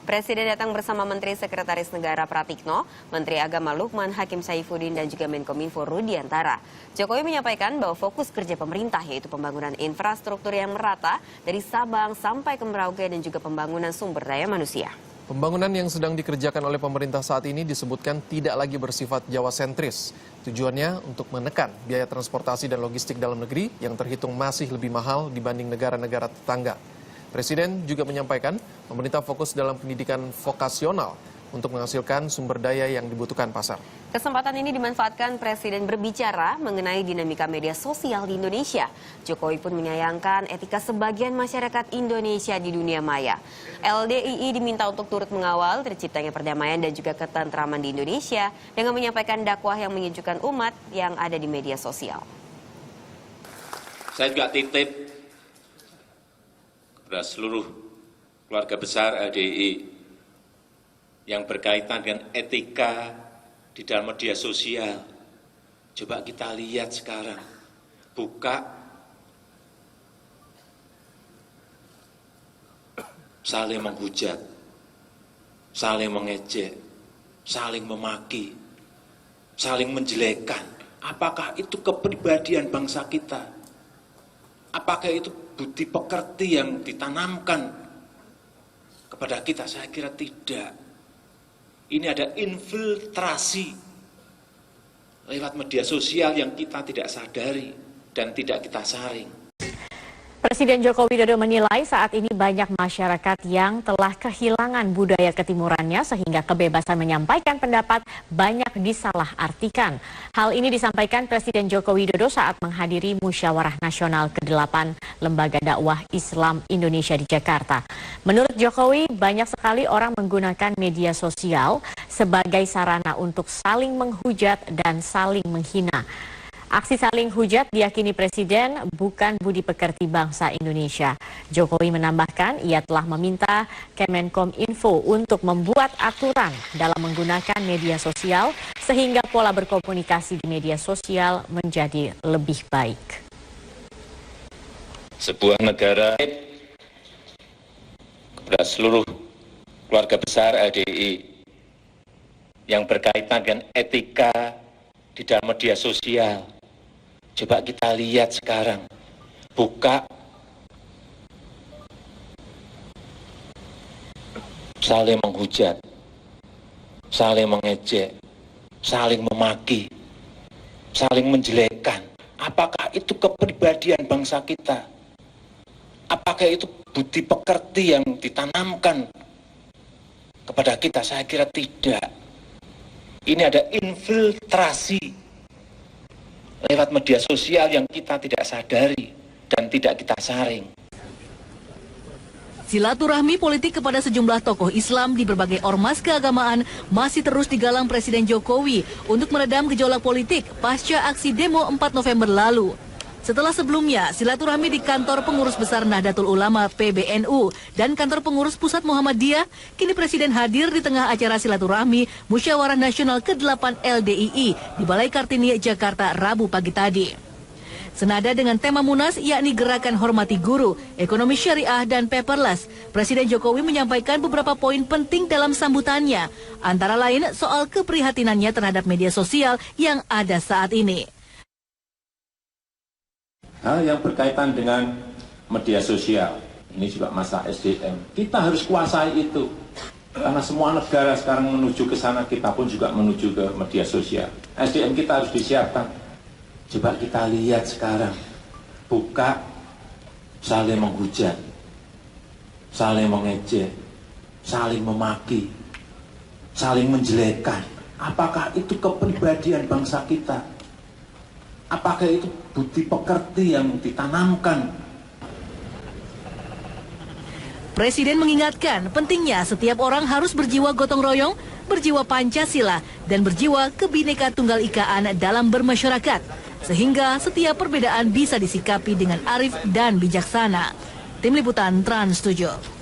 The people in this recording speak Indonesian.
Presiden datang bersama Menteri Sekretaris Negara Pratikno, Menteri Agama Lukman Hakim Saifuddin dan juga Menkominfo Rudiantara. Jokowi menyampaikan bahwa fokus kerja pemerintah yaitu pembangunan infrastruktur yang merata dari Sabang sampai ke Merauke dan juga pembangunan sumber daya manusia. Pembangunan yang sedang dikerjakan oleh pemerintah saat ini disebutkan tidak lagi bersifat Jawa sentris. Tujuannya untuk menekan biaya transportasi dan logistik dalam negeri yang terhitung masih lebih mahal dibanding negara-negara tetangga. Presiden juga menyampaikan pemerintah fokus dalam pendidikan vokasional untuk menghasilkan sumber daya yang dibutuhkan pasar. Kesempatan ini dimanfaatkan Presiden berbicara mengenai dinamika media sosial di Indonesia. Jokowi pun menyayangkan etika sebagian masyarakat Indonesia di dunia maya. LDII diminta untuk turut mengawal terciptanya perdamaian dan juga ketentraman di Indonesia dengan menyampaikan dakwah yang menyejukkan umat yang ada di media sosial. Saya juga titip kepada seluruh keluarga besar LDII yang berkaitan dengan etika di dalam media sosial. Coba kita lihat sekarang, buka saling menghujat, saling mengejek, saling memaki, saling menjelekkan. Apakah itu kepribadian bangsa kita? Apakah itu budi pekerti yang ditanamkan kepada kita? Saya kira tidak. Ini ada infiltrasi lewat media sosial yang kita tidak sadari dan tidak kita saring. Presiden Joko Widodo menilai saat ini banyak masyarakat yang telah kehilangan budaya ketimurannya sehingga kebebasan menyampaikan pendapat banyak disalahartikan. Hal ini disampaikan Presiden Joko Widodo saat menghadiri Musyawarah Nasional ke-8 Lembaga Dakwah Islam Indonesia di Jakarta. Menurut Jokowi, banyak sekali orang menggunakan media sosial sebagai sarana untuk saling menghujat dan saling menghina. Aksi saling hujat diyakini Presiden bukan budi pekerti bangsa Indonesia. Jokowi menambahkan ia telah meminta Kemenkominfo untuk membuat aturan dalam menggunakan media sosial sehingga pola berkomunikasi di media sosial menjadi lebih baik. Sebuah negara kepada seluruh keluarga besar LDII yang berkaitan dengan etika di dalam media sosial. Coba kita lihat sekarang, buka saling menghujat, saling mengejek, saling memaki, saling menjelekkan. Apakah itu kepribadian bangsa kita? Apakah itu budi pekerti yang ditanamkan kepada kita? Saya kira tidak. Ini ada infiltrasi lewat media sosial yang kita tidak sadari dan tidak kita saring. Silaturahmi politik kepada sejumlah tokoh Islam di berbagai ormas keagamaan masih terus digalang Presiden Jokowi untuk meredam gejolak politik pasca aksi demo 4 November lalu. Setelah sebelumnya, silaturahmi di kantor pengurus besar Nahdlatul Ulama PBNU dan kantor pengurus pusat Muhammadiyah, kini Presiden hadir di tengah acara silaturahmi Musyawarah Nasional ke-8 LDII di Balai Kartini, Jakarta, Rabu pagi tadi. Senada dengan tema Munas, yakni Gerakan Hormati Guru, Ekonomi Syariah, dan Paperless, Presiden Jokowi menyampaikan beberapa poin penting dalam sambutannya, antara lain soal keprihatinannya terhadap media sosial yang ada saat ini. Hal yang berkaitan dengan media sosial, ini juga masalah SDM. Kita harus kuasai itu. Karena semua negara sekarang menuju ke sana, kita pun juga menuju ke media sosial. SDM kita harus disiapkan. Coba kita lihat sekarang, buka saling menghujat, saling mengejek, saling memaki, saling menjelekkan. Apakah itu kepribadian bangsa kita? Apakah itu budi pekerti yang ditanamkan? Presiden mengingatkan pentingnya setiap orang harus berjiwa gotong royong, berjiwa Pancasila, dan berjiwa Kebhinneka Tunggal Ikaan dalam bermasyarakat, sehingga setiap perbedaan bisa disikapi dengan arif dan bijaksana. Tim Liputan Trans 7.